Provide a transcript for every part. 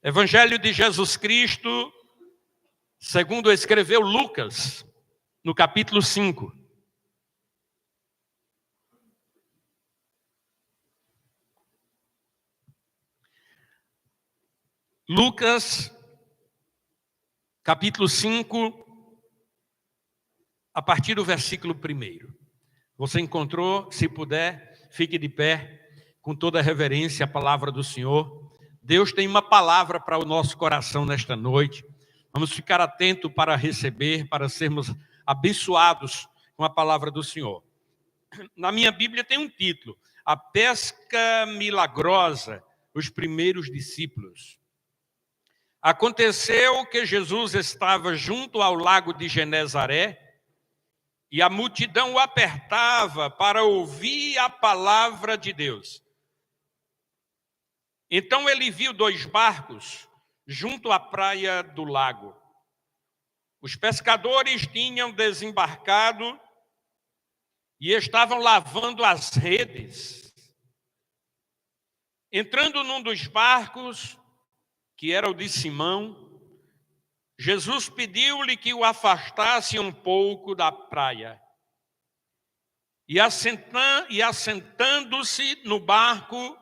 Evangelho de Jesus Cristo, segundo escreveu Lucas, no capítulo 5. Lucas, capítulo 5, a partir do versículo 1. Você encontrou? Se puder, fique de pé, com toda a reverência à palavra do Senhor. Deus tem uma palavra para o nosso coração nesta noite. Vamos ficar atentos para receber, para sermos abençoados com a palavra do Senhor. Na minha Bíblia tem um título: A Pesca Milagrosa, os primeiros discípulos. Aconteceu que Jesus estava junto ao lago de Genezaré e a multidão o apertava para ouvir a palavra de Deus. Então ele viu 2 barcos junto à praia do lago. Os pescadores tinham desembarcado e estavam lavando as redes. Entrando num dos barcos, que era o de Simão, Jesus pediu-lhe que o afastasse um pouco da praia. E assentando-se no barco,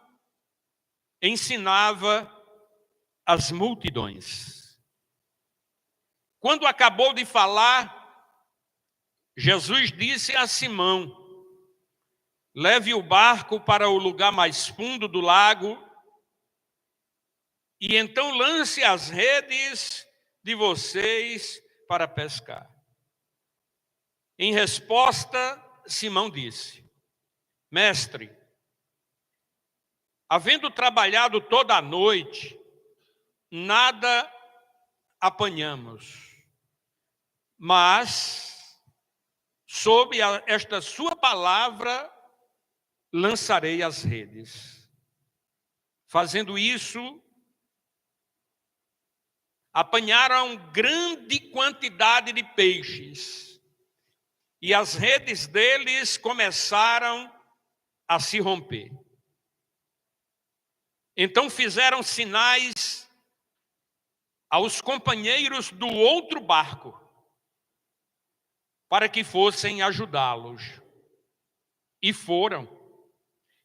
ensinava as multidões. Quando acabou de falar, Jesus disse a Simão: leve o barco para o lugar mais fundo do lago e então lance as redes de vocês para pescar. Em resposta, Simão disse: mestre, havendo trabalhado toda a noite, nada apanhamos, mas sob esta sua palavra lançarei as redes. Fazendo isso, apanharam grande quantidade de peixes e as redes deles começaram a se romper. Então fizeram sinais aos companheiros do outro barco para que fossem ajudá-los. E foram,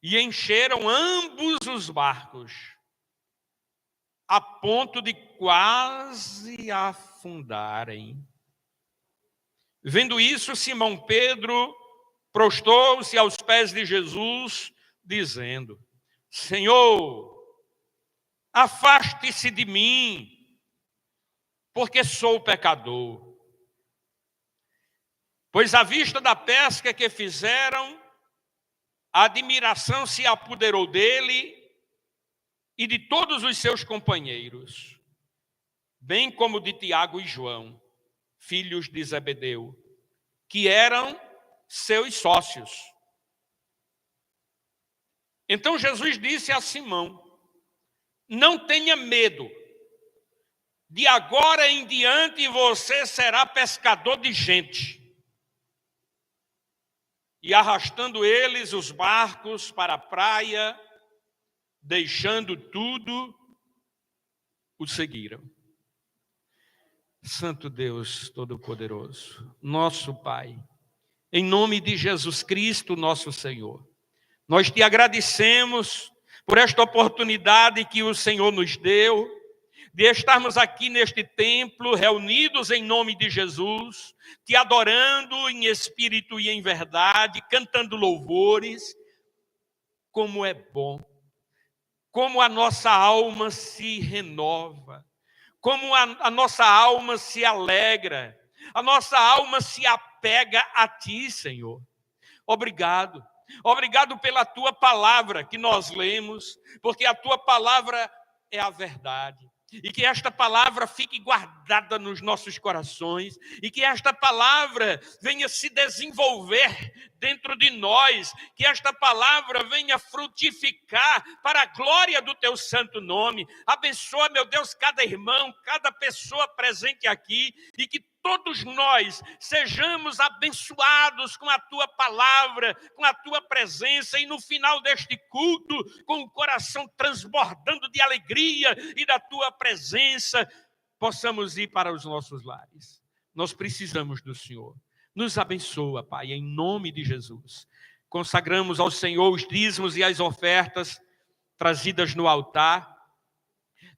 e encheram ambos os barcos, a ponto de quase afundarem. Vendo isso, Simão Pedro prostrou-se aos pés de Jesus, dizendo: Senhor, afaste-se de mim, porque sou pecador. Pois à vista da pesca que fizeram, a admiração se apoderou dele e de todos os seus companheiros, bem como de Tiago e João, filhos de Zebedeu, que eram seus sócios. Então Jesus disse a Simão: não tenha medo, de agora em diante você será pescador de gente. E arrastando eles os barcos para a praia, deixando tudo, o seguiram. Santo Deus Todo-Poderoso, nosso Pai, em nome de Jesus Cristo, nosso Senhor, nós te agradecemos por esta oportunidade que o Senhor nos deu, de estarmos aqui neste templo, reunidos em nome de Jesus, te adorando em espírito e em verdade, cantando louvores. Como é bom, como a nossa alma se renova, como a nossa alma se alegra, a nossa alma se apega a ti, Senhor. Obrigado. Obrigado pela tua palavra que nós lemos, porque a tua palavra é a verdade. E que esta palavra fique guardada nos nossos corações, e que esta palavra venha se desenvolver dentro de nós, que esta palavra venha frutificar para a glória do teu santo nome. Abençoa, meu Deus, cada irmão, cada pessoa presente aqui, e que todos nós sejamos abençoados com a tua palavra, com a tua presença, e no final deste culto, com o coração transbordando de alegria e da tua presença, possamos ir para os nossos lares. Nós precisamos do Senhor. Nos abençoa, Pai, em nome de Jesus. Consagramos ao Senhor os dízimos e as ofertas trazidas no altar,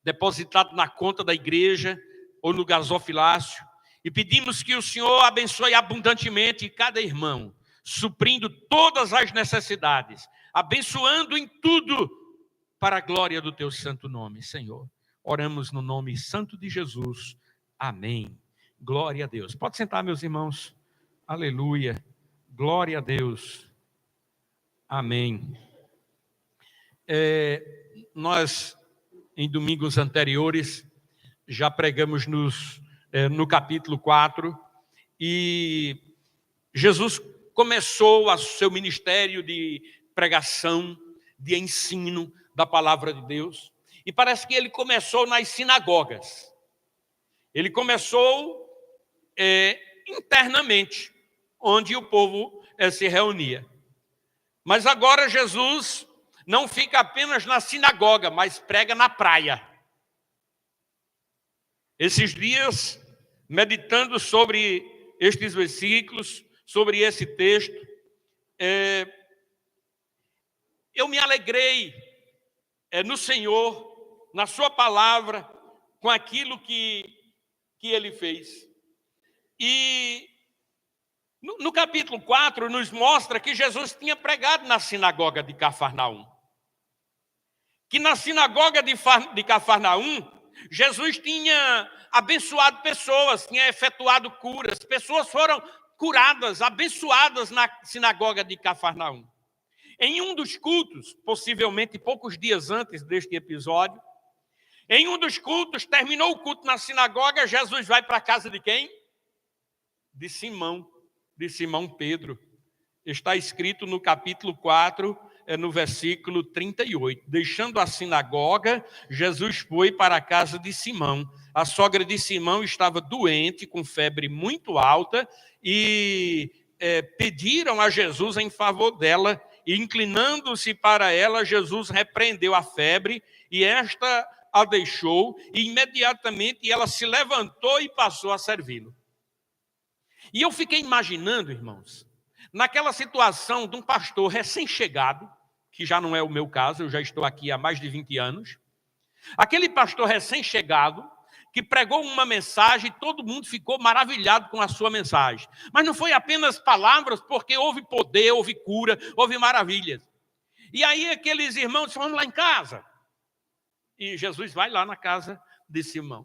depositado na conta da igreja ou no gasofilácio, e pedimos que o Senhor abençoe abundantemente cada irmão, suprindo todas as necessidades, abençoando em tudo para a glória do teu santo nome, Senhor. Oramos no nome santo de Jesus. Amém. Glória a Deus. Pode sentar, meus irmãos. Aleluia. Glória a Deus. Amém. Nós, em domingos anteriores, já pregamos no capítulo 4, e Jesus começou o seu ministério de pregação, de ensino da palavra de Deus, e parece que ele começou nas sinagogas. Ele começou internamente, onde o povo se reunia. Mas agora Jesus não fica apenas na sinagoga, mas prega na praia. Esses dias, meditando sobre estes versículos, sobre esse texto, eu me alegrei no Senhor, na sua palavra, com aquilo que ele fez. E no capítulo 4 nos mostra que Jesus tinha pregado na sinagoga de Cafarnaum. Que na sinagoga de Cafarnaum, Jesus tinha abençoado pessoas, tinha efetuado curas. Pessoas foram curadas, abençoadas na sinagoga de Cafarnaum. Em um dos cultos, possivelmente poucos dias antes deste episódio, em um dos cultos, terminou o culto na sinagoga, Jesus vai para a casa de quem? De Simão Pedro. Está escrito no capítulo 4, no versículo 38. Deixando a sinagoga, Jesus foi para a casa de Simão. A sogra de Simão estava doente, com febre muito alta, e pediram a Jesus em favor dela, e inclinando-se para ela, Jesus repreendeu a febre, e esta a deixou, e imediatamente ela se levantou e passou a servi-lo. E eu fiquei imaginando, irmãos, naquela situação de um pastor recém-chegado, que já não é o meu caso, eu já estou aqui há mais de 20 anos, aquele pastor recém-chegado, que pregou uma mensagem, todo mundo ficou maravilhado com a sua mensagem. Mas não foi apenas palavras, porque houve poder, houve cura, houve maravilhas. E aí aqueles irmãos disseram, vamos lá em casa. E Jesus vai lá na casa de Simão.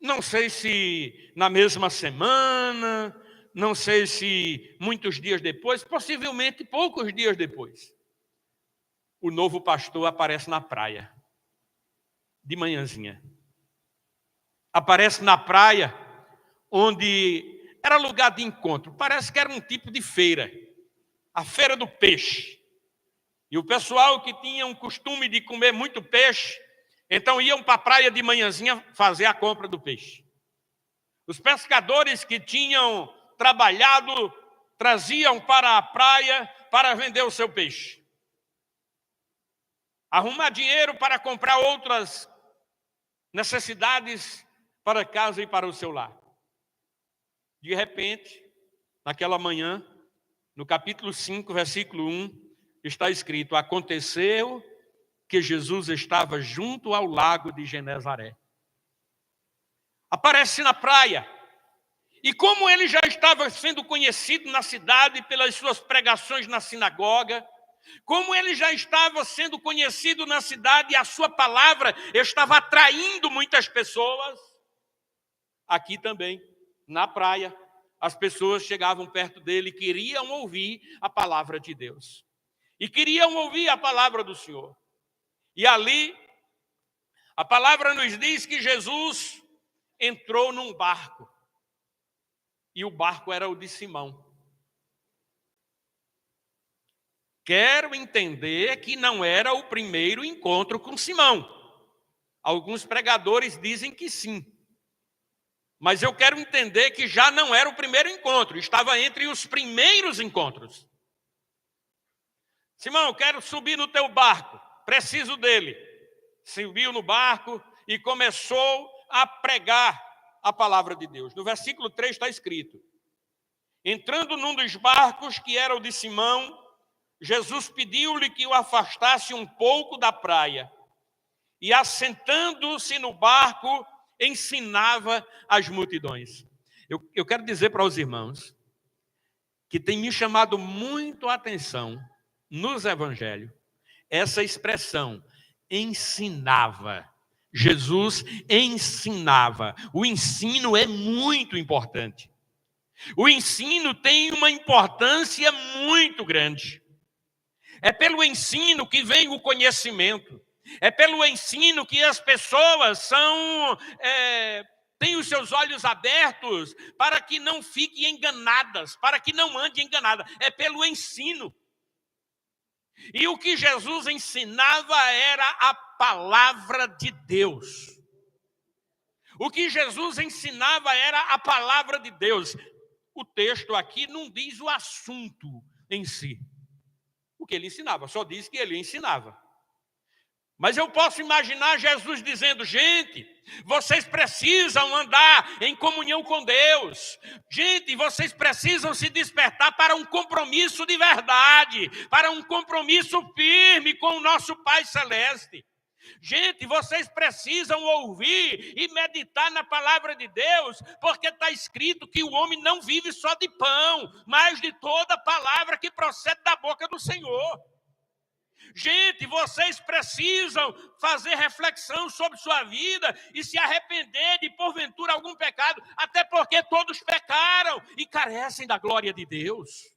Não sei se na mesma semana, não sei se muitos dias depois, possivelmente poucos dias depois, o novo pastor aparece na praia, de manhãzinha. Aparece na praia, onde era lugar de encontro. Parece que era um tipo de feira, a feira do peixe. E o pessoal que tinha um costume de comer muito peixe, então iam para a praia de manhãzinha fazer a compra do peixe. Os pescadores que tinham trabalhado traziam para a praia para vender o seu peixe. Arrumar dinheiro para comprar outras necessidades para casa e para o seu lar. De repente, naquela manhã, no capítulo 5, versículo 1, está escrito, aconteceu que Jesus estava junto ao lago de Genezaré. Aparece na praia. E como ele já estava sendo conhecido na cidade pelas suas pregações na sinagoga, como ele já estava sendo conhecido na cidade e a sua palavra estava atraindo muitas pessoas, aqui também, na praia, as pessoas chegavam perto dele e queriam ouvir a palavra de Deus. E queriam ouvir a palavra do Senhor. E ali, a palavra nos diz que Jesus entrou num barco. E o barco era o de Simão. Quero entender que não era o primeiro encontro com Simão. Alguns pregadores dizem que sim. Mas eu quero entender que já não era o primeiro encontro, estava entre os primeiros encontros. Simão, eu quero subir no teu barco, preciso dele. Subiu no barco e começou a pregar a palavra de Deus. No versículo 3 está escrito: entrando num dos barcos, que era o de Simão, Jesus pediu-lhe que o afastasse um pouco da praia. E assentando-se no barco, ensinava as multidões. Eu quero dizer para os irmãos que tem me chamado muito a atenção nos evangelhos essa expressão, ensinava. Jesus ensinava. O ensino é muito importante. O ensino tem uma importância muito grande. É pelo ensino que vem o conhecimento. É pelo ensino que as pessoas têm os seus olhos abertos para que não fiquem enganadas, para que não andem enganadas. É pelo ensino. E o que Jesus ensinava era a palavra de Deus. O que Jesus ensinava era a palavra de Deus. O texto aqui não diz o assunto em si. O que ele ensinava, só diz que ele ensinava. Mas eu posso imaginar Jesus dizendo: gente, vocês precisam andar em comunhão com Deus. Gente, vocês precisam se despertar para um compromisso de verdade, para um compromisso firme com o nosso Pai Celeste. Gente, vocês precisam ouvir e meditar na palavra de Deus, porque está escrito que o homem não vive só de pão, mas de toda palavra que procede da boca do Senhor. Gente, vocês precisam fazer reflexão sobre sua vida e se arrepender de porventura algum pecado, até porque todos pecaram e carecem da glória de Deus.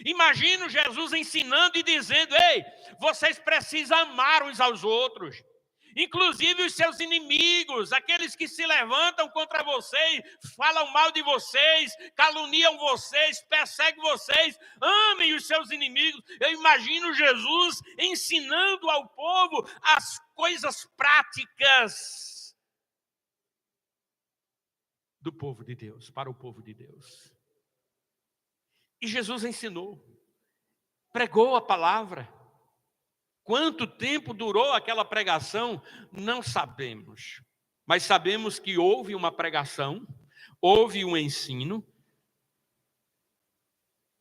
Imagino Jesus ensinando e dizendo: ei, vocês precisam amar uns aos outros. Inclusive os seus inimigos, aqueles que se levantam contra vocês, falam mal de vocês, caluniam vocês, perseguem vocês, amem os seus inimigos. Eu imagino Jesus ensinando ao povo as coisas práticas do povo de Deus, para o povo de Deus. E Jesus ensinou, pregou a palavra. Quanto tempo durou aquela pregação, não sabemos. Mas sabemos que houve uma pregação, houve um ensino.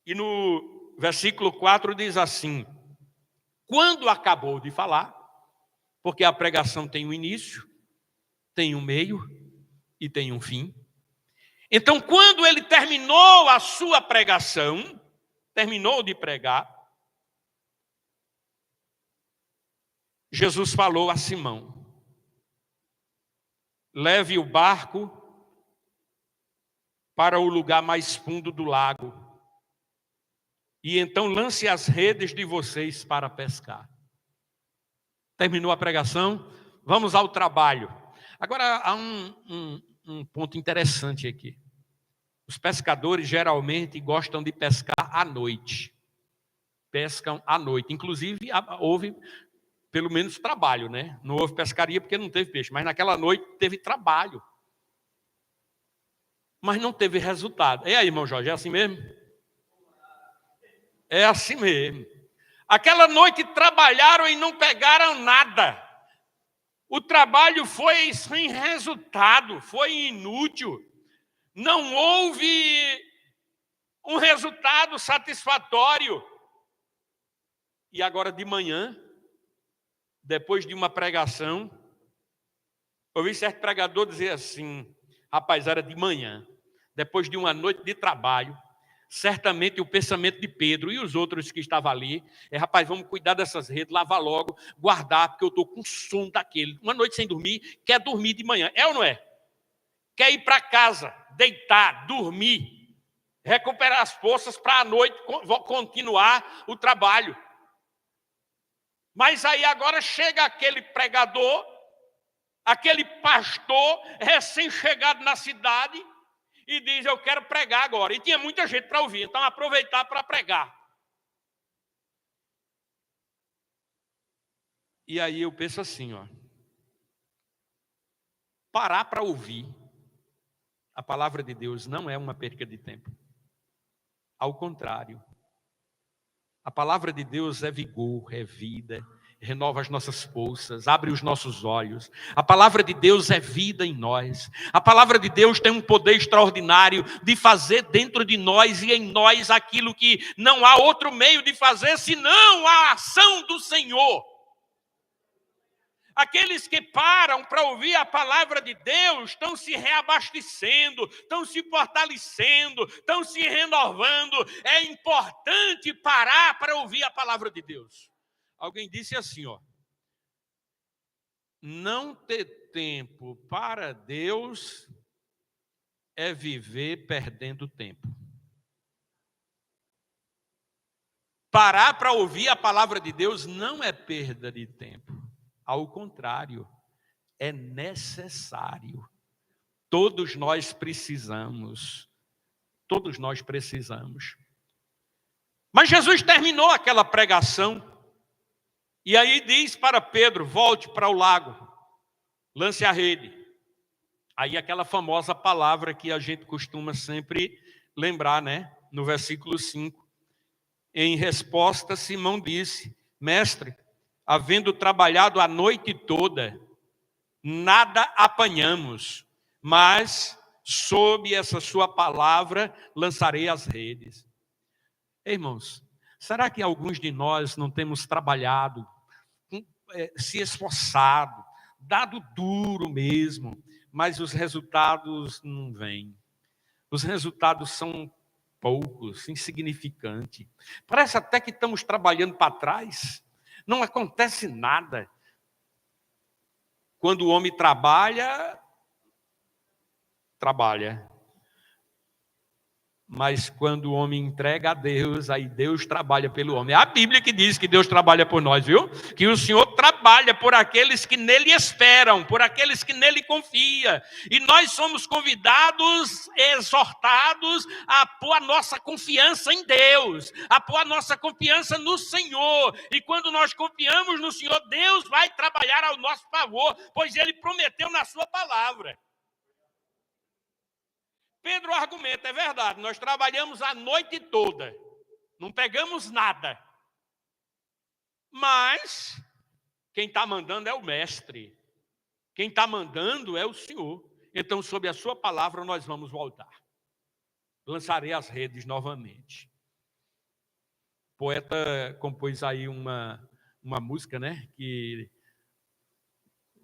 E no versículo 4 diz assim: quando acabou de falar, porque a pregação tem um início, tem um meio e tem um fim. Então, quando ele terminou a sua pregação, terminou de pregar, Jesus falou a Simão: leve o barco para o lugar mais fundo do lago, e então lance as redes de vocês para pescar. Terminou a pregação, vamos ao trabalho. Agora, há um ponto interessante aqui. Os pescadores geralmente gostam de pescar à noite. Pescam à noite. Inclusive, houve pelo menos trabalho, né? Não houve pescaria porque não teve peixe, mas naquela noite teve trabalho. Mas não teve resultado. E aí, irmão Jorge, é assim mesmo? É assim mesmo. Aquela noite trabalharam e não pegaram nada. O trabalho foi sem resultado, foi inútil. Não houve um resultado satisfatório. E agora de manhã, depois de uma pregação, ouvi certo pregador dizer assim: rapaz, era de manhã, depois de uma noite de trabalho, certamente o pensamento de Pedro e os outros que estavam ali é: rapaz, vamos cuidar dessas redes, lavar logo, guardar, porque eu estou com sono daquele. Uma noite sem dormir, quer dormir de manhã, é ou não é? Quer ir para casa, deitar, dormir, recuperar as forças para à noite continuar o trabalho. Mas aí agora chega aquele pregador, aquele pastor recém-chegado na cidade e diz: eu quero pregar agora. E tinha muita gente para ouvir, então aproveitar para pregar. E aí eu penso assim, ó, parar para ouvir A palavra de Deus não é uma perca de tempo. Ao contrário, a palavra de Deus é vigor, é vida, renova as nossas forças, abre os nossos olhos. A palavra de Deus é vida em nós. A palavra de Deus tem um poder extraordinário de fazer dentro de nós e em nós aquilo que não há outro meio de fazer senão a ação do Senhor. Aqueles que param para ouvir a palavra de Deus estão se reabastecendo, estão se fortalecendo, estão se renovando. É importante parar para ouvir a palavra de Deus. Alguém disse assim, ó: não ter tempo para Deus é viver perdendo tempo. Parar para ouvir a palavra de Deus não é perda de tempo. Ao contrário, é necessário. Todos nós precisamos. Todos nós precisamos. Mas Jesus terminou aquela pregação. E aí diz para Pedro: volte para o lago, lance a rede. Aí aquela famosa palavra que a gente costuma sempre lembrar, né? No versículo 5. Em resposta, Simão disse: mestre, havendo trabalhado a noite toda, nada apanhamos, mas sob essa sua palavra lançarei as redes. Irmãos, será que alguns de nós não temos trabalhado, se esforçado, dado duro mesmo, mas os resultados não vêm? Os resultados são poucos, insignificantes. Parece até que estamos trabalhando para trás. Não acontece nada. Quando o homem trabalha. Mas quando o homem entrega a Deus, aí Deus trabalha pelo homem. É a Bíblia que diz que Deus trabalha por nós, viu? Que o Senhor trabalha por aqueles que nele esperam, por aqueles que nele confiam. E nós somos convidados, exortados a pôr a nossa confiança em Deus, a pôr a nossa confiança no Senhor. E quando nós confiamos no Senhor, Deus vai trabalhar ao nosso favor, pois Ele prometeu na sua palavra. Pedro argumenta: é verdade, nós trabalhamos a noite toda, não pegamos nada. Mas quem está mandando é o mestre, quem está mandando é o Senhor. Então, sob a sua palavra, nós vamos voltar. Lançarei as redes novamente. O poeta compôs aí uma música, né? Que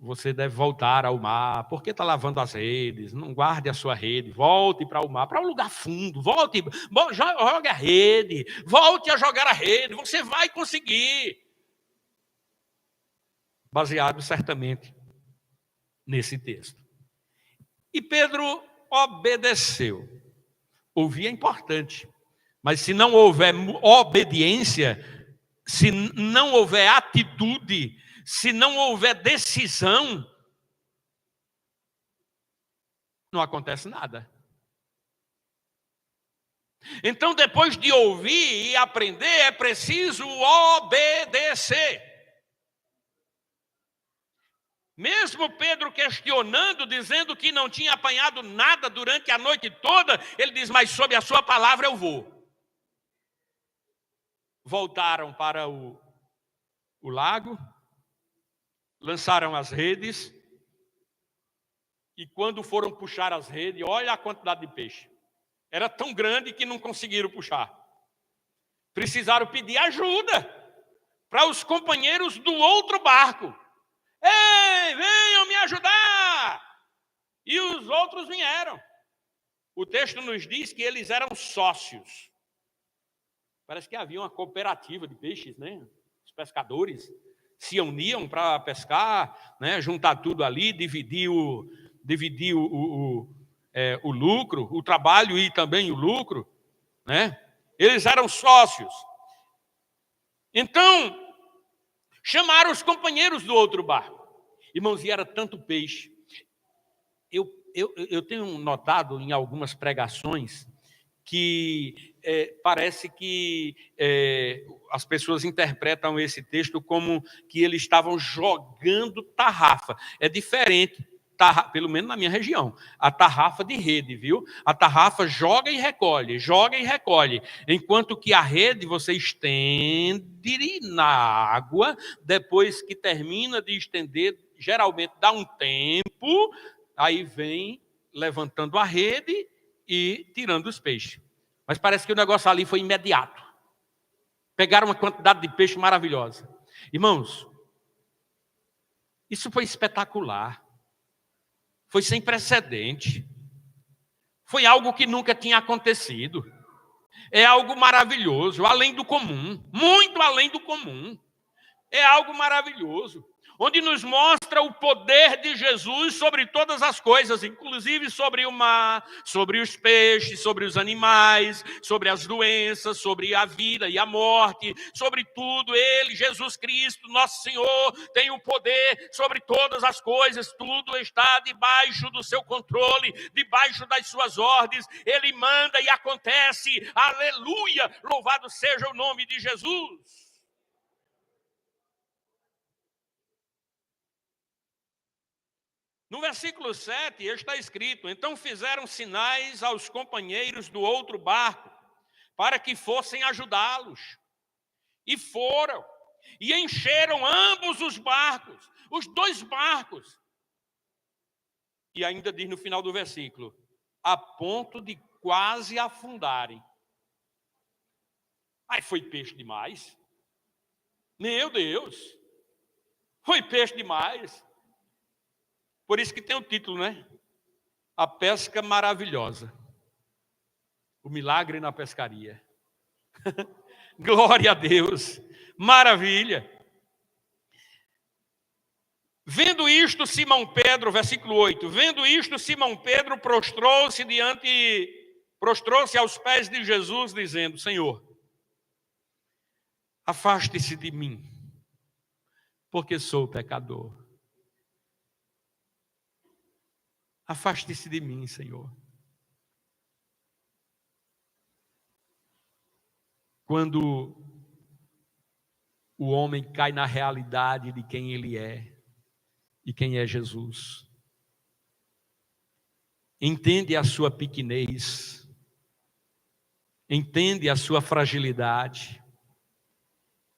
você deve voltar ao mar. Por que está lavando as redes? Não guarde a sua rede. Volte para o mar, para um lugar fundo. Volte, jogue a rede. Volte a jogar a rede. Você vai conseguir. Baseado certamente nesse texto. E Pedro obedeceu. Ouvir é importante. Mas se não houver obediência, se não houver atitude, se não houver decisão, não acontece nada. Então, depois de ouvir e aprender, é preciso obedecer. Mesmo Pedro questionando, dizendo que não tinha apanhado nada durante a noite toda, ele diz: mas sob a sua palavra eu vou. Voltaram para o lago, lançaram as redes, e quando foram puxar as redes, olha a quantidade de peixe. Era tão grande que não conseguiram puxar. Precisaram pedir ajuda para os companheiros do outro barco. Ei, venham me ajudar! E os outros vieram. O texto nos diz que eles eram sócios. Parece que havia uma cooperativa de peixes, né? Os pescadores se uniam para pescar, né? Juntar tudo ali, dividir o lucro, o trabalho e também o lucro, né? Eles eram sócios. Então, chamaram os companheiros do outro barco. Irmãos, e era tanto peixe. Eu tenho notado em algumas pregações que parece que as pessoas interpretam esse texto como que eles estavam jogando tarrafa. É diferente. pelo menos na minha região, a tarrafa de rede, viu? A tarrafa joga e recolhe, enquanto que a rede você estende na água, depois que termina de estender, geralmente dá um tempo, aí vem levantando a rede e tirando os peixes. Mas parece que o negócio ali foi imediato. Pegaram uma quantidade de peixe maravilhosa. Irmãos, isso foi espetacular. Foi sem precedente. Foi algo que nunca tinha acontecido. É algo maravilhoso, além do comum, muito além do comum. É algo maravilhoso, onde nos mostra o poder de Jesus sobre todas as coisas, inclusive sobre o mar, sobre os peixes, sobre os animais, sobre as doenças, sobre a vida e a morte, sobre tudo. Ele, Jesus Cristo, nosso Senhor, tem o poder sobre todas as coisas, tudo está debaixo do seu controle, debaixo das suas ordens. Ele manda e acontece. Aleluia! Louvado seja o nome de Jesus. No versículo 7 está escrito: então fizeram sinais aos companheiros do outro barco, para que fossem ajudá-los. E foram, e encheram ambos os barcos, os dois barcos. E ainda diz no final do versículo: a ponto de quase afundarem. Aí foi peixe demais. Meu Deus, foi peixe demais. Por isso que tem o título, né? A pesca maravilhosa. O milagre na pescaria. Glória a Deus. Maravilha. Vendo isto, Simão Pedro, versículo 8. Vendo isto, Simão Pedro prostrou-se aos pés de Jesus, dizendo: Senhor, afaste-se de mim, porque sou pecador. Afaste-se de mim, Senhor. Quando o homem cai na realidade de quem ele é e quem é Jesus, entende a sua pequenez, entende a sua fragilidade,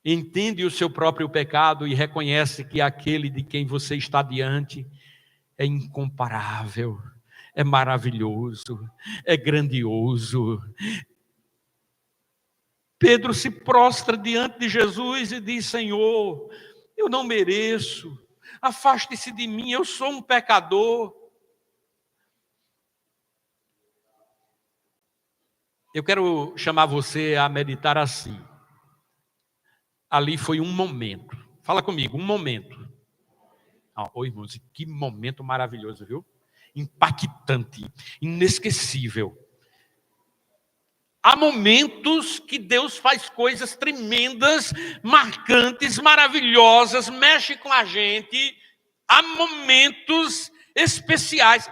entende o seu próprio pecado e reconhece que aquele de quem você está diante é incomparável, é maravilhoso, é grandioso. Pedro se prostra diante de Jesus e diz: Senhor, eu não mereço, afaste-se de mim, eu sou um pecador. Eu quero chamar você a meditar assim. Ali foi um momento. Fala comigo, um momento. Oi, irmãos, que momento maravilhoso, viu? Impactante, inesquecível. Há momentos que Deus faz coisas tremendas, marcantes, maravilhosas, mexe com a gente. Há momentos especiais.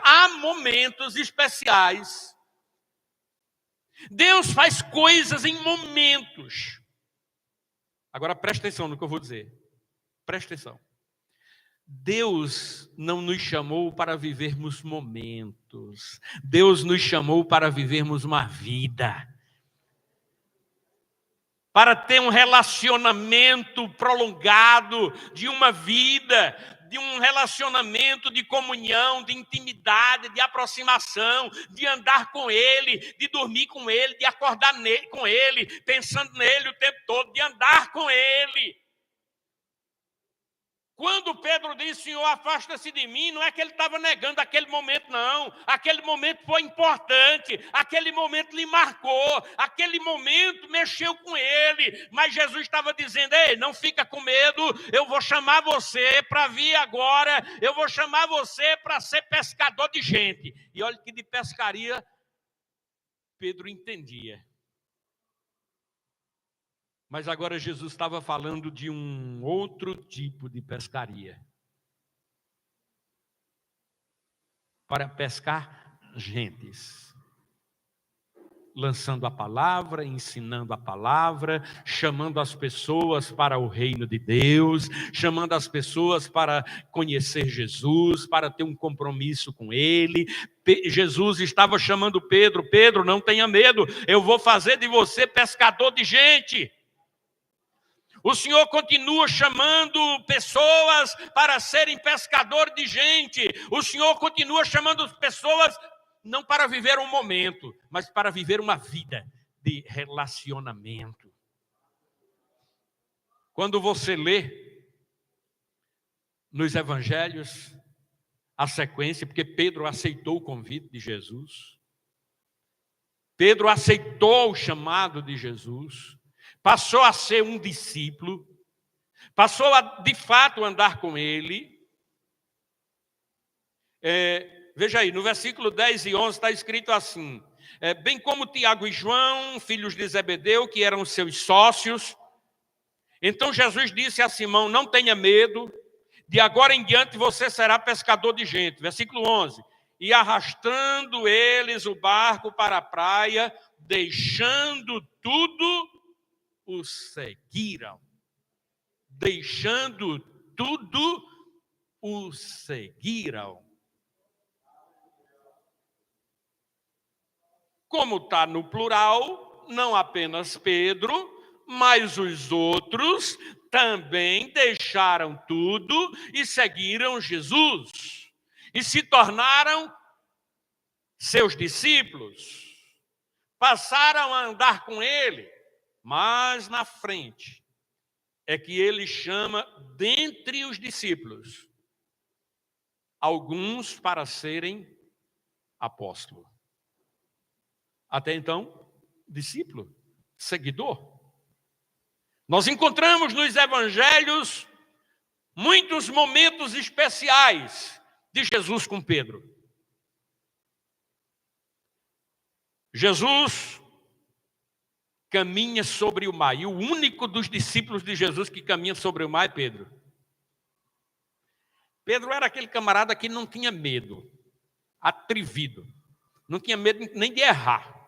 Deus faz coisas em momentos. Agora presta atenção no que eu vou dizer. Presta atenção. Deus não nos chamou para vivermos momentos. Deus nos chamou para vivermos uma vida. Para ter um relacionamento prolongado de uma vida, de um relacionamento de comunhão, de intimidade, de aproximação, de andar com Ele, de dormir com Ele, de acordar com Ele, pensando nele o tempo todo, de andar com Ele. Quando Pedro disse: Senhor, afasta-se de mim, não é que ele estava negando aquele momento, não. Aquele momento foi importante, aquele momento lhe marcou, aquele momento mexeu com ele. Mas Jesus estava dizendo: ei, não fica com medo, eu vou chamar você para vir agora, eu vou chamar você para ser pescador de gente. E olha que de pescaria Pedro entendia. Mas agora Jesus estava falando de um outro tipo de pescaria. Para pescar gentes. lançando a palavra, ensinando a palavra, chamando as pessoas para o reino de Deus, chamando as pessoas para conhecer Jesus, para ter um compromisso com Ele. Jesus estava chamando Pedro: Pedro, não tenha medo, eu vou fazer de você pescador de gente. O Senhor continua chamando pessoas para serem pescador de gente. O Senhor continua chamando pessoas não para viver um momento, mas para viver uma vida de relacionamento. Quando você lê nos evangelhos a sequência, porque Pedro aceitou o convite de Jesus, Pedro aceitou o chamado de Jesus, passou a ser um discípulo, passou a de fato andar com ele. Veja aí, no versículo 10 e 11 está escrito assim: bem como Tiago e João, filhos de Zebedeu, que eram seus sócios. Então Jesus disse a Simão: não tenha medo, de agora em diante você será pescador de gente. Versículo 11: e arrastando eles o barco para a praia, deixando tudo, o seguiram. Deixando tudo, o seguiram. Como está no plural, não apenas Pedro, mas os outros também deixaram tudo e seguiram Jesus. E se tornaram seus discípulos. Passaram a andar com ele. Mas na frente é que ele chama dentre os discípulos alguns para serem apóstolos. Até então, discípulo, seguidor. Nós encontramos nos evangelhos muitos momentos especiais de Jesus com Pedro. Jesus caminha sobre o mar, e o único dos discípulos de Jesus que caminha sobre o mar é Pedro. Pedro era aquele camarada que não tinha medo, atrevido, não tinha medo nem de errar.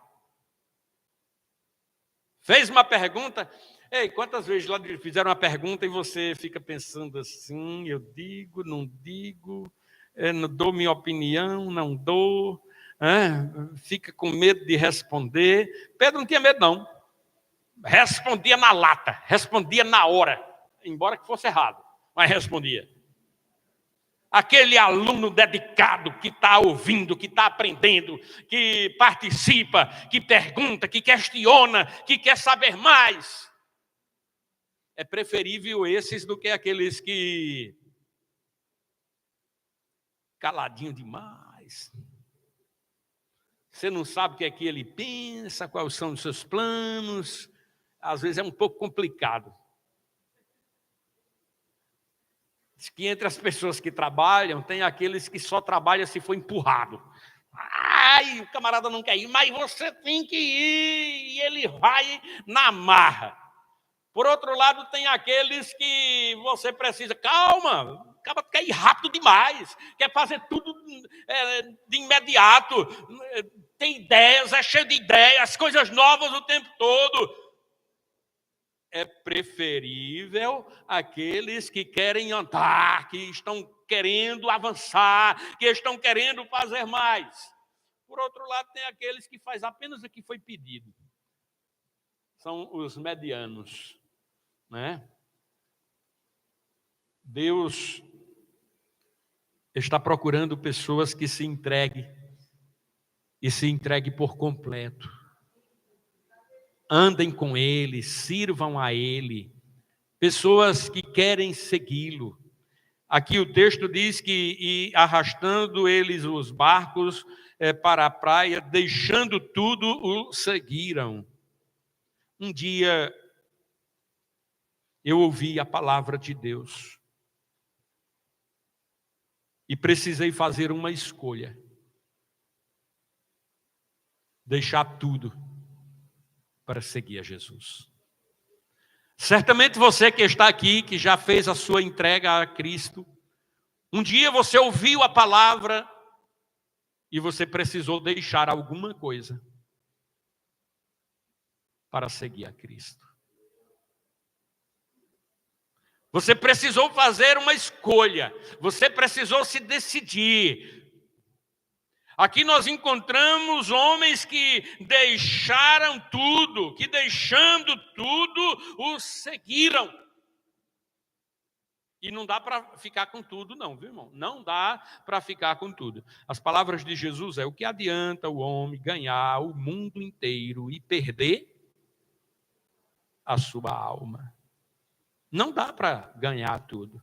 Fez uma pergunta, ei, quantas vezes lá fizeram uma pergunta e você fica pensando assim, eu digo, não digo, não dou minha opinião, não dou, fica com medo de responder. Pedro não tinha medo não, respondia na lata, respondia na hora, embora que fosse errado, mas respondia. Aquele aluno dedicado que está ouvindo, que está aprendendo, que participa, que pergunta, que questiona, que quer saber mais. É preferível esses do que aqueles que... caladinho demais. Você não sabe o que é que ele pensa, quais são os seus planos. Às vezes é um pouco complicado. Que entre as pessoas que trabalham, tem aqueles que só trabalham se for empurrado. Ai, o camarada não quer ir, mas você tem que ir, e ele vai na marra. Por outro lado, tem aqueles que você precisa, calma, o cara quer ir rápido demais, quer fazer tudo de imediato, tem ideias, é cheio de ideias, coisas novas o tempo todo. É preferível aqueles que querem andar, que estão querendo avançar, que estão querendo fazer mais. Por outro lado, tem aqueles que fazem apenas o que foi pedido. São os medianos, né? Deus está procurando pessoas que se entreguem, e se entreguem por completo. Andem com Ele, sirvam a Ele, pessoas que querem segui-lo. Aqui o texto diz que, e arrastando eles os barcos para a praia, deixando tudo, o seguiram. Um dia eu ouvi a palavra de Deus e precisei fazer uma escolha. Deixar tudo para seguir a Jesus. Certamente você que está aqui, que já fez a sua entrega a Cristo, um dia você ouviu a palavra e você precisou deixar alguma coisa. para seguir a Cristo. Você precisou fazer uma escolha, você precisou se decidir. Aqui nós encontramos homens que deixaram tudo, que deixando tudo, os seguiram. E não dá para ficar com tudo não, viu, irmão? Não dá para ficar com tudo. As palavras de Jesus é: o que adianta o homem ganhar o mundo inteiro e perder a sua alma? Não dá para ganhar tudo.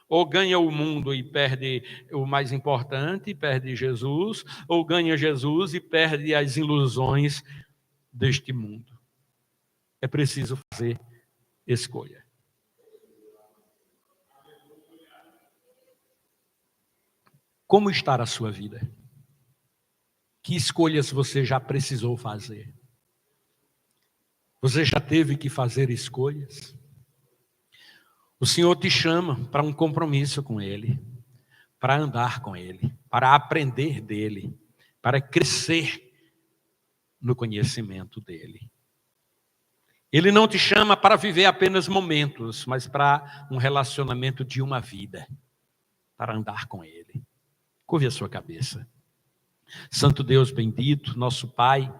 Ou ganha o mundo e perde o mais importante, perde Jesus, ou ganha Jesus e perde as ilusões deste mundo. É preciso fazer escolha. Como está a sua vida? Que escolhas você já precisou fazer? Você já teve que fazer escolhas? O Senhor te chama para um compromisso com Ele, para andar com Ele, para aprender dEle, para crescer no conhecimento dEle. Ele não te chama para viver apenas momentos, mas para um relacionamento de uma vida, para andar com Ele. Curve a sua cabeça. Santo Deus bendito, nosso Pai,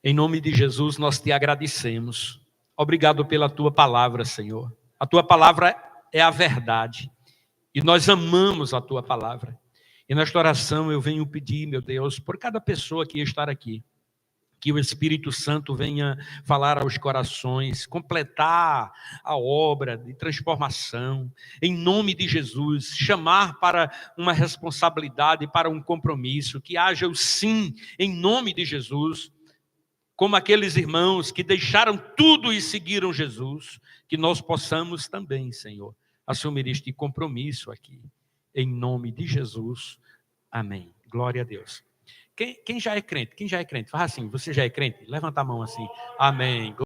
em nome de Jesus nós te agradecemos. Obrigado pela Tua palavra, Senhor. A Tua palavra é a verdade. E nós amamos a Tua palavra. E nesta oração eu venho pedir, meu Deus, por cada pessoa que está aqui, que o Espírito Santo venha falar aos corações, completar a obra de transformação, em nome de Jesus, chamar para uma responsabilidade, para um compromisso, que haja o sim, em nome de Jesus, como aqueles irmãos que deixaram tudo e seguiram Jesus, que nós possamos também, Senhor, assumir este compromisso aqui, em nome de Jesus. Amém. Glória a Deus. Quem já é crente? Quem já é crente? Fala assim, você já é crente? Levanta a mão assim. Amém.